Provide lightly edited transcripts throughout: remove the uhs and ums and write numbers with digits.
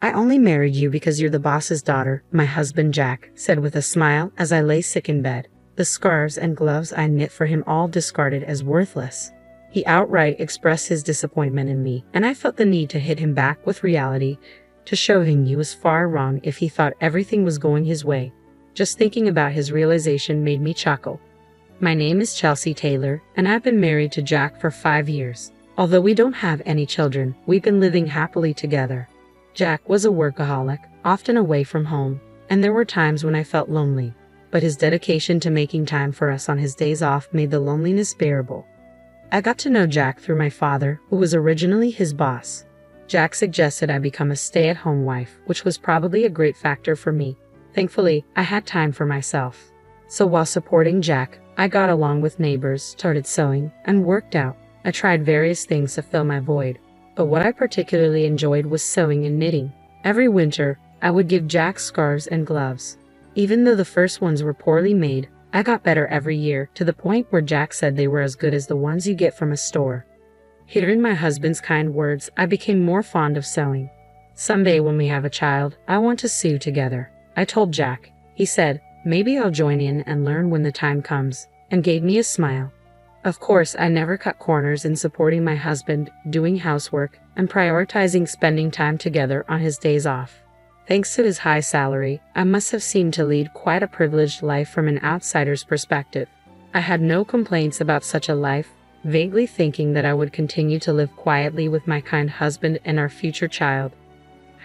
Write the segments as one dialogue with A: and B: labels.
A: "I only married you because you're the boss's daughter," my husband Jack said with a smile as I lay sick in bed, the scarves and gloves I knit for him all discarded as worthless. He outright expressed his disappointment in me, and I felt the need to hit him back with reality, to show him he was far wrong if he thought everything was going his way. Just thinking about his realization made me chuckle. My name is Chelsea Taylor, and I've been married to Jack for 5 years. Although we don't have any children, we've been living happily together. Jack was a workaholic, often away from home, and there were times when I felt lonely, but his dedication to making time for us on his days off made the loneliness bearable. I got to know Jack through my father, who was originally his boss. Jack suggested I become a stay-at-home wife, which was probably a great factor for me. Thankfully, I had time for myself. So while supporting Jack, I got along with neighbors, started sewing, and worked out. I tried various things to fill my void, but what I particularly enjoyed was sewing and knitting. Every winter, I would give Jack scarves and gloves. Even though the first ones were poorly made, I got better every year, to the point where Jack said they were as good as the ones you get from a store. Hearing my husband's kind words, I became more fond of sewing. "Someday when we have a child, I want to sew together," I told Jack. He said, "Maybe I'll join in and learn when the time comes," and gave me a smile. Of course, I never cut corners in supporting my husband, doing housework, and prioritizing spending time together on his days off. Thanks to his high salary, I must have seemed to lead quite a privileged life from an outsider's perspective. I had no complaints about such a life, vaguely thinking that I would continue to live quietly with my kind husband and our future child.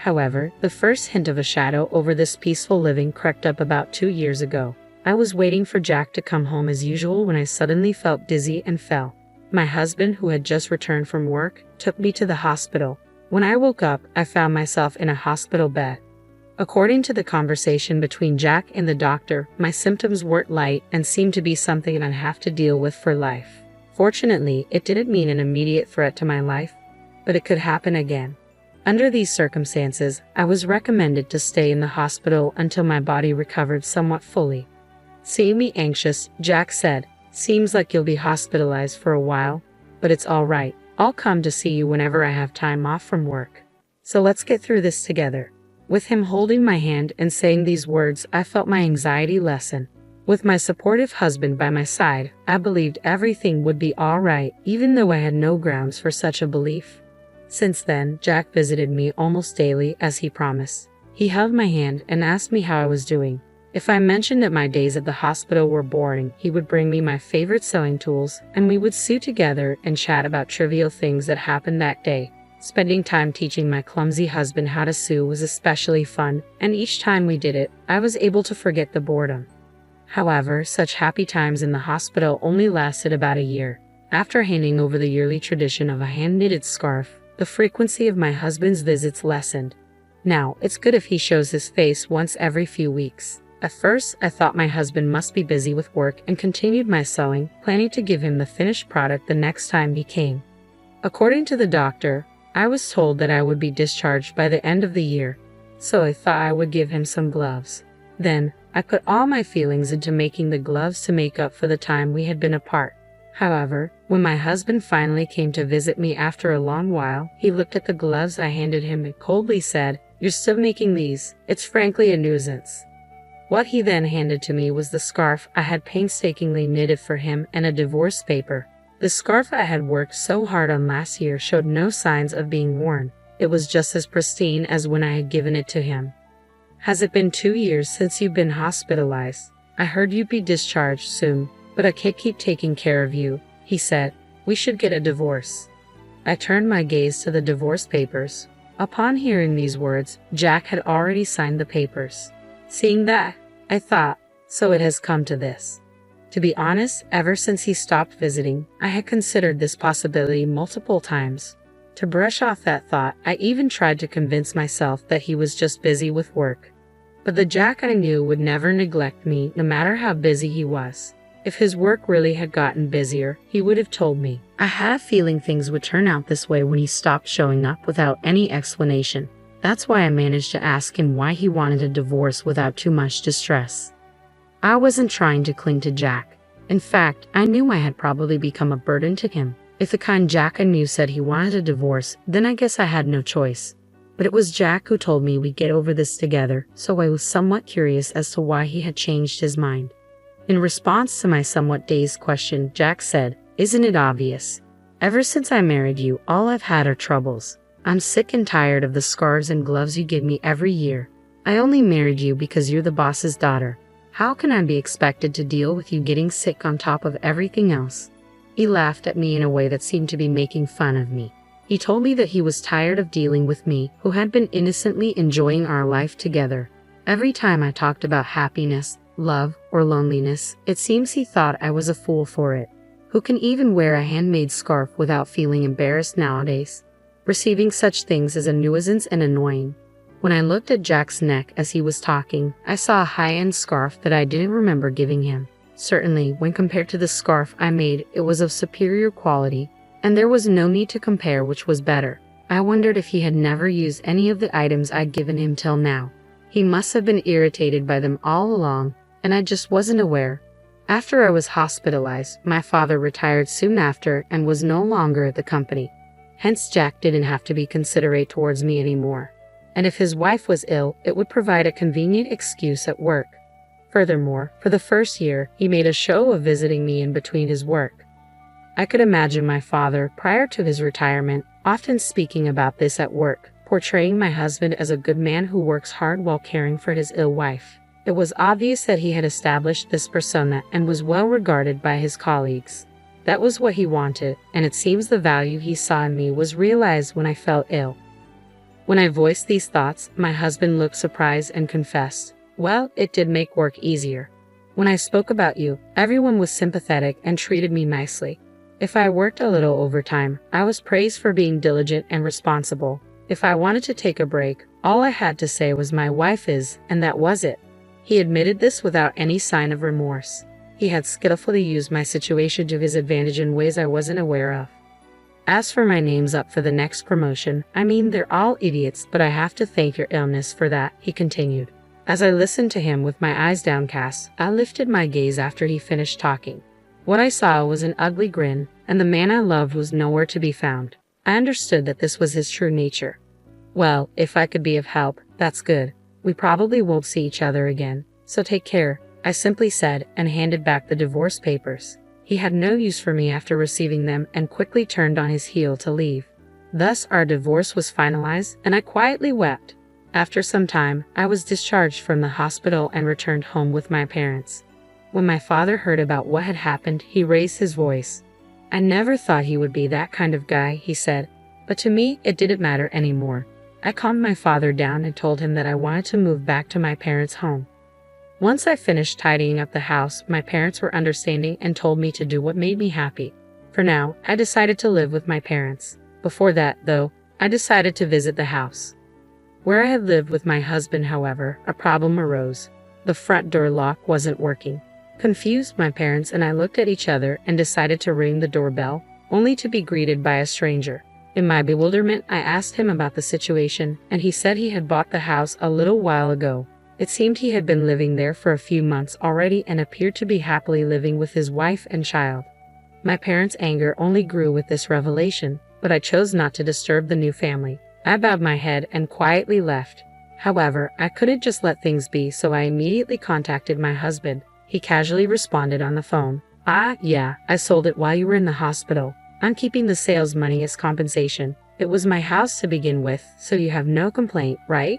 A: However, the first hint of a shadow over this peaceful living crept up about 2 years ago. I was waiting for Jack to come home as usual when I suddenly felt dizzy and fell. My husband, who had just returned from work, took me to the hospital. When I woke up, I found myself in a hospital bed. According to the conversation between Jack and the doctor, my symptoms weren't light and seemed to be something I'd have to deal with for life. Fortunately, it didn't mean an immediate threat to my life, but it could happen again. Under these circumstances, I was recommended to stay in the hospital until my body recovered somewhat fully. Seeing me anxious, Jack said, "Seems like you'll be hospitalized for a while, but it's all right. I'll come to see you whenever I have time off from work. So let's get through this together." With him holding my hand and saying these words, I felt my anxiety lessen. With my supportive husband by my side, I believed everything would be all right, even though I had no grounds for such a belief. Since then, Jack visited me almost daily, as he promised. He held my hand and asked me how I was doing. If I mentioned that my days at the hospital were boring, he would bring me my favorite sewing tools, and we would sew together and chat about trivial things that happened that day. Spending time teaching my clumsy husband how to sew was especially fun, and each time we did it, I was able to forget the boredom. However, such happy times in the hospital only lasted about a year. After handing over the yearly tradition of a hand-knitted scarf, the frequency of my husband's visits lessened. Now, it's good if he shows his face once every few weeks. At first, I thought my husband must be busy with work and continued my sewing, planning to give him the finished product the next time he came. According to the doctor, I was told that I would be discharged by the end of the year, so I thought I would give him some gloves. Then, I put all my feelings into making the gloves to make up for the time we had been apart. However, when my husband finally came to visit me after a long while, he looked at the gloves I handed him and coldly said, "You're still making these? It's frankly a nuisance." What he then handed to me was the scarf I had painstakingly knitted for him and a divorce paper. The scarf I had worked so hard on last year showed no signs of being worn. It was just as pristine as when I had given it to him. "Has it been 2 years since you've been hospitalized? I heard you'd be discharged soon, but I can't keep taking care of you," he said. "We should get a divorce." I turned my gaze to the divorce papers. Upon hearing these words, Jack had already signed the papers. Seeing that, I thought, so it has come to this. To be honest, ever since he stopped visiting, I had considered this possibility multiple times. To brush off that thought, I even tried to convince myself that he was just busy with work. But the Jack I knew would never neglect me, no matter how busy he was. If his work really had gotten busier, he would have told me. I had a feeling things would turn out this way when he stopped showing up without any explanation. That's why I managed to ask him why he wanted a divorce without too much distress. I wasn't trying to cling to Jack. In fact, I knew I had probably become a burden to him. If the kind Jack I knew said he wanted a divorce, then I guess I had no choice. But it was Jack who told me we'd get over this together, so I was somewhat curious as to why he had changed his mind. In response to my somewhat dazed question, Jack said, "Isn't it obvious? Ever since I married you, all I've had are troubles. I'm sick and tired of the scarves and gloves you give me every year. I only married you because you're the boss's daughter. How can I be expected to deal with you getting sick on top of everything else?" He laughed at me in a way that seemed to be making fun of me. He told me that he was tired of dealing with me, who had been innocently enjoying our life together. Every time I talked about happiness, love, or loneliness, it seems he thought I was a fool for it. Who can even wear a handmade scarf without feeling embarrassed nowadays? Receiving such things is a nuisance and annoying. When I looked at Jack's neck as he was talking, I saw a high-end scarf that I didn't remember giving him. Certainly, when compared to the scarf I made, it was of superior quality, and there was no need to compare which was better. I wondered if he had never used any of the items I'd given him till now. He must have been irritated by them all along, and I just wasn't aware. After I was hospitalized, my father retired soon after and was no longer at the company. Hence Jack didn't have to be considerate towards me anymore. And if his wife was ill, it would provide a convenient excuse at work. Furthermore, for the first year, he made a show of visiting me in between his work. I could imagine my father, prior to his retirement, often speaking about this at work, portraying my husband as a good man who works hard while caring for his ill wife. It was obvious that he had established this persona and was well regarded by his colleagues. That was what he wanted, and it seems the value he saw in me was realized when I fell ill. When I voiced these thoughts, my husband looked surprised and confessed, "Well, it did make work easier. When I spoke about you, everyone was sympathetic and treated me nicely. If I worked a little overtime, I was praised for being diligent and responsible. If I wanted to take a break, all I had to say was my wife is, and that was it." He admitted this without any sign of remorse. He had skillfully used my situation to his advantage in ways I wasn't aware of. As for my name's up for the next promotion, I mean, they're all idiots, but I have to thank your illness for that, he continued. As I listened to him with my eyes downcast, I lifted my gaze after he finished talking. What I saw was an ugly grin, and the man I loved was nowhere to be found. I understood that this was his true nature. "Well, if I could be of help, that's good. We probably won't see each other again, so take care," I simply said and handed back the divorce papers. He had no use for me after receiving them and quickly turned on his heel to leave. Thus our divorce was finalized, and I quietly wept. After some time, I was discharged from the hospital and returned home with my parents. When my father heard about what had happened, he raised his voice. "I never thought he would be that kind of guy," he said. But to me, it didn't matter anymore. I calmed my father down and told him that I wanted to move back to my parents' home. Once I finished tidying up the house, my parents were understanding and told me to do what made me happy. For now, I decided to live with my parents. Before that, though, I decided to visit the house. Where I had lived with my husband, however, a problem arose. The front door lock wasn't working. Confused, my parents and I looked at each other and decided to ring the doorbell, only to be greeted by a stranger. In my bewilderment, I asked him about the situation, and he said he had bought the house a little while ago. It seemed he had been living there for a few months already and appeared to be happily living with his wife and child. My parents' anger only grew with this revelation, but I chose not to disturb the new family. I bowed my head and quietly left. However, I couldn't just let things be, so I immediately contacted my husband. He casually responded on the phone, "Ah, yeah, I sold it while you were in the hospital. I'm keeping the sales money as compensation. It was my house to begin with, so you have no complaint, right?"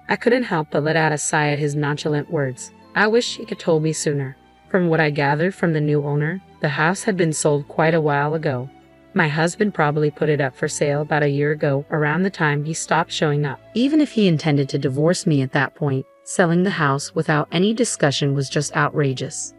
A: I couldn't help but let out a sigh at his nonchalant words. I wish he could told me sooner. From what I gathered from the new owner, the house had been sold quite a while ago. My husband probably put it up for sale about a year ago, around the time he stopped showing up. Even if he intended to divorce me at that point, selling the house without any discussion was just outrageous.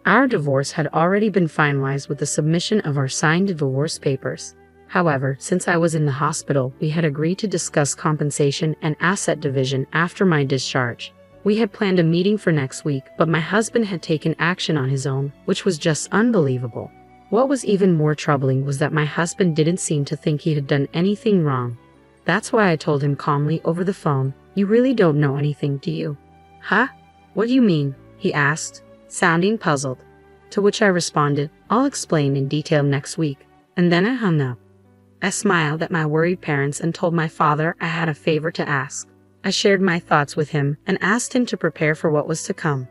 A: Our divorce had already been finalized with the submission of our signed divorce papers. However, since I was in the hospital, we had agreed to discuss compensation and asset division after my discharge. We had planned a meeting for next week, but my husband had taken action on his own, which was just unbelievable. What was even more troubling was that my husband didn't seem to think he had done anything wrong. That's why I told him calmly over the phone, "You really don't know anything, do you?" "Huh? What do you mean?" he asked, sounding puzzled. To which I responded, "I'll explain in detail next week," and then I hung up. I smiled at my worried parents and told my father I had a favor to ask. I shared my thoughts with him and asked him to prepare for what was to come.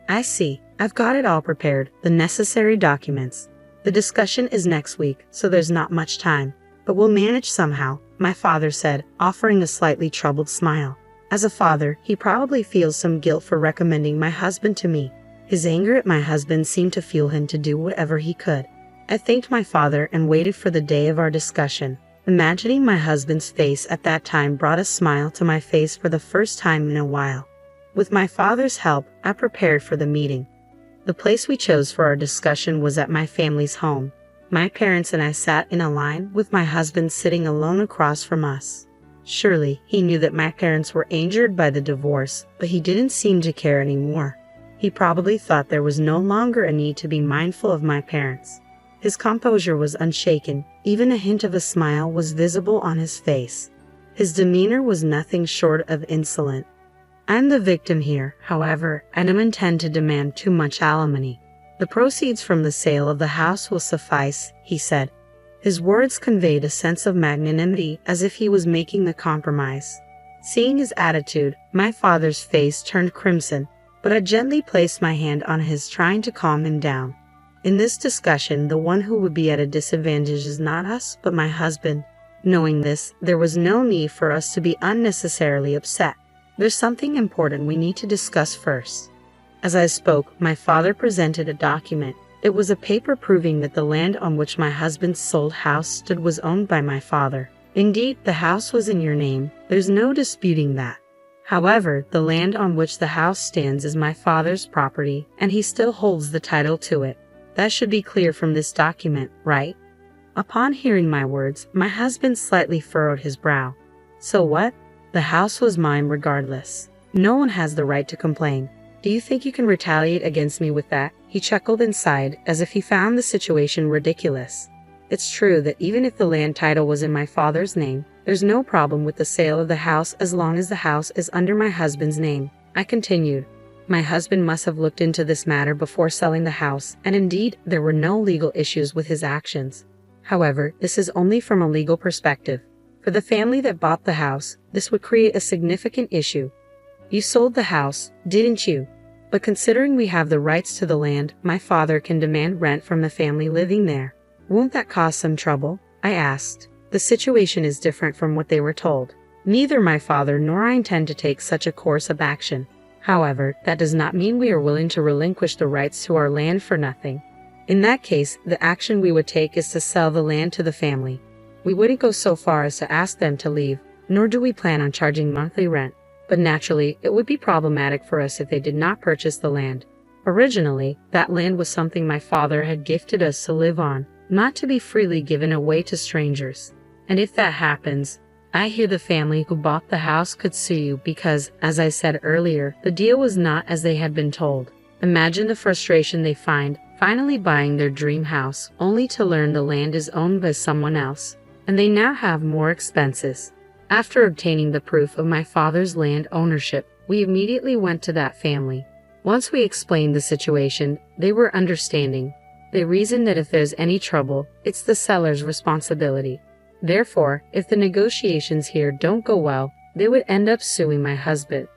A: I see. I've got it all prepared, the necessary documents. The discussion is next week, so there's not much time. But we'll manage somehow, my father said, offering a slightly troubled smile. As a father, he probably feels some guilt for recommending my husband to me. His anger at my husband seemed to fuel him to do whatever he could. I thanked my father and waited for the day of our discussion. Imagining my husband's face at that time brought a smile to my face for the first time in a while. With my father's help, I prepared for the meeting. The place we chose for our discussion was at my family's home. My parents and I sat in a line, with my husband sitting alone across from us. Surely, he knew that my parents were angered by the divorce, but he didn't seem to care anymore. He probably thought there was no longer a need to be mindful of my parents. His composure was unshaken, even a hint of a smile was visible on his face. His demeanor was nothing short of insolent. I'm the victim here, however, and don't intend to demand too much alimony. The proceeds from the sale of the house will suffice, he said. His words conveyed a sense of magnanimity, as if he was making the compromise. Seeing his attitude, my father's face turned crimson, but I gently placed my hand on his, trying to calm him down. In this discussion, the one who would be at a disadvantage is not us, but my husband. Knowing this, there was no need for us to be unnecessarily upset. There's something important we need to discuss first. As I spoke, my father presented a document. It was a paper proving that the land on which my husband's sold house stood was owned by my father. Indeed, the house was in your name. There's no disputing that. However, the land on which the house stands is my father's property, and he still holds the title to it. That should be clear from this document, right? Upon hearing my words, my husband slightly furrowed his brow. So what? The house was mine regardless. No one has the right to complain. Do you think you can retaliate against me with that? He chuckled and sighed, as if he found the situation ridiculous. It's true that even if the land title was in my father's name, there's no problem with the sale of the house as long as the house is under my husband's name. I continued. My husband must have looked into this matter before selling the house, and indeed, there were no legal issues with his actions. However, this is only from a legal perspective. For the family that bought the house, this would create a significant issue. You sold the house, didn't you? But considering we have the rights to the land, my father can demand rent from the family living there. Won't that cause some trouble? I asked. The situation is different from what they were told. Neither my father nor I intend to take such a course of action. However, that does not mean we are willing to relinquish the rights to our land for nothing. In that case, the action we would take is to sell the land to the family. We wouldn't go so far as to ask them to leave, nor do we plan on charging monthly rent. But naturally, it would be problematic for us if they did not purchase the land. Originally, that land was something my father had gifted us to live on, not to be freely given away to strangers. And if that happens, I hear the family who bought the house could sue you because, as I said earlier, the deal was not as they had been told. Imagine the frustration they find finally buying their dream house, only to learn the land is owned by someone else, and they now have more expenses. After obtaining the proof of my father's land ownership, we immediately went to that family. Once we explained the situation, they were understanding. They reasoned that if there's any trouble, it's the seller's responsibility. Therefore, if the negotiations here don't go well, they would end up suing my husband.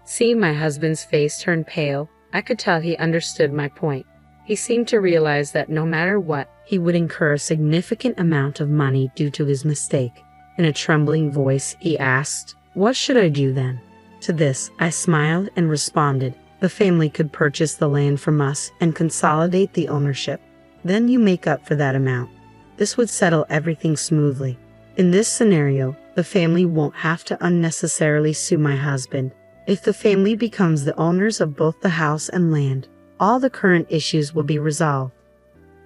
A: Seeing my husband's face turn pale, I could tell he understood my point. He seemed to realize that no matter what, he would incur a significant amount of money due to his mistake. In a trembling voice, he asked, "What should I do then?" To this, I smiled and responded, "The family could purchase the land from us and consolidate the ownership. Then you make up for that amount. This would settle everything smoothly. In this scenario, the family won't have to unnecessarily sue my husband. If the family becomes the owners of both the house and land, all the current issues will be resolved."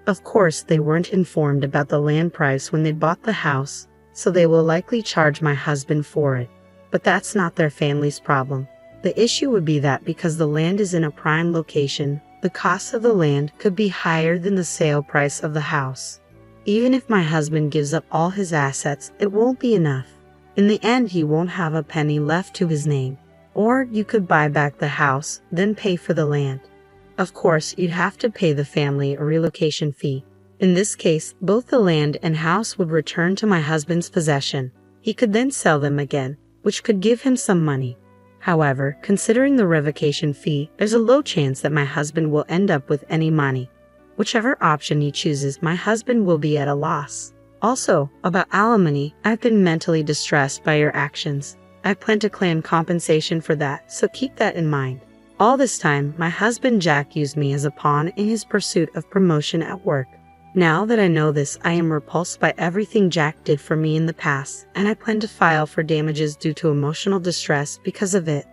A: Of course, they weren't informed about the land price when they bought the house, so they will likely charge my husband for it. But that's not their family's problem. The issue would be that because the land is in a prime location, the cost of the land could be higher than the sale price of the house. Even if my husband gives up all his assets, it won't be enough. In the end, he won't have a penny left to his name. Or you could buy back the house, then pay for the land. Of course, you'd have to pay the family a relocation fee. In this case, both the land and house would return to my husband's possession. He could then sell them again, which could give him some money. However, considering the revocation fee, there's a low chance that my husband will end up with any money. Whichever option he chooses, my husband will be at a loss. Also, about alimony, I've been mentally distressed by your actions. I plan to claim compensation for that, so keep that in mind. All this time, my husband Jack used me as a pawn in his pursuit of promotion at work. Now that I know this, I am repulsed by everything Jack did for me in the past, and I plan to file for damages due to emotional distress because of it.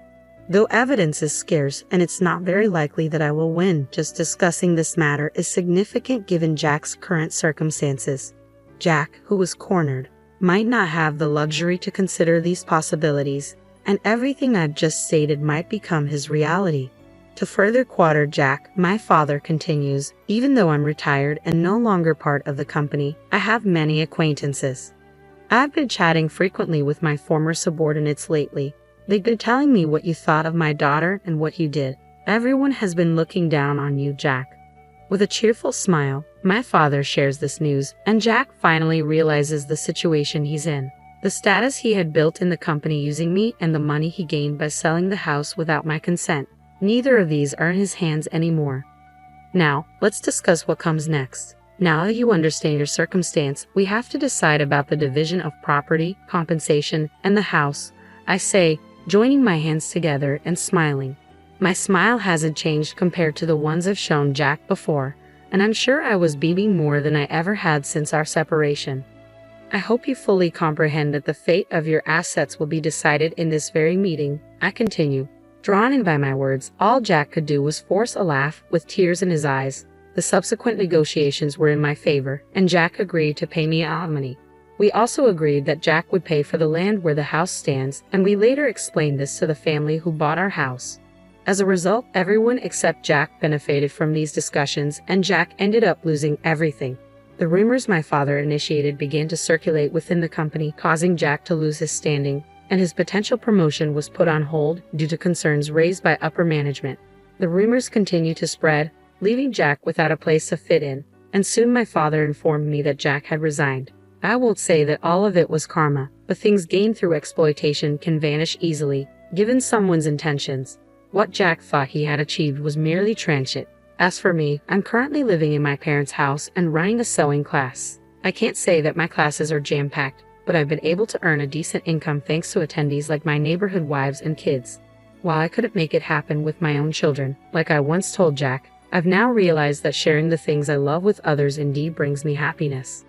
A: Though evidence is scarce and it's not very likely that I will win, just discussing this matter is significant given Jack's current circumstances. Jack, who was cornered, might not have the luxury to consider these possibilities, and everything I've just stated might become his reality. To further quarter Jack, my father continues, even though I'm retired and no longer part of the company, I have many acquaintances. I've been chatting frequently with my former subordinates lately. They've been telling me what you thought of my daughter and what you did. Everyone has been looking down on you, Jack. With a cheerful smile, my father shares this news, and Jack finally realizes the situation he's in. The status he had built in the company using me and the money he gained by selling the house without my consent. Neither of these are in his hands anymore. Now, let's discuss what comes next. Now that you understand your circumstance, we have to decide about the division of property, compensation, and the house. I say, joining my hands together and smiling. My smile hasn't changed compared to the ones I've shown Jack before, and I'm sure I was beaming more than I ever had since our separation. I hope you fully comprehend that the fate of your assets will be decided in this very meeting, I continue. Drawn in by my words, all Jack could do was force a laugh with tears in his eyes. The subsequent negotiations were in my favor, and Jack agreed to pay me alimony. We also agreed that Jack would pay for the land where the house stands, and we later explained this to the family who bought our house. As a result, everyone except Jack benefited from these discussions, and Jack ended up losing everything. The rumors my father initiated began to circulate within the company, causing Jack to lose his standing, and his potential promotion was put on hold due to concerns raised by upper management. The rumors continued to spread, leaving Jack without a place to fit in, and soon my father informed me that Jack had resigned. I won't say that all of it was karma, but things gained through exploitation can vanish easily, given someone's intentions. What Jack thought he had achieved was merely transient. As for me, I'm currently living in my parents' house and running a sewing class. I can't say that my classes are jam-packed, but I've been able to earn a decent income thanks to attendees like my neighborhood wives and kids. While I couldn't make it happen with my own children, like I once told Jack, I've now realized that sharing the things I love with others indeed brings me happiness.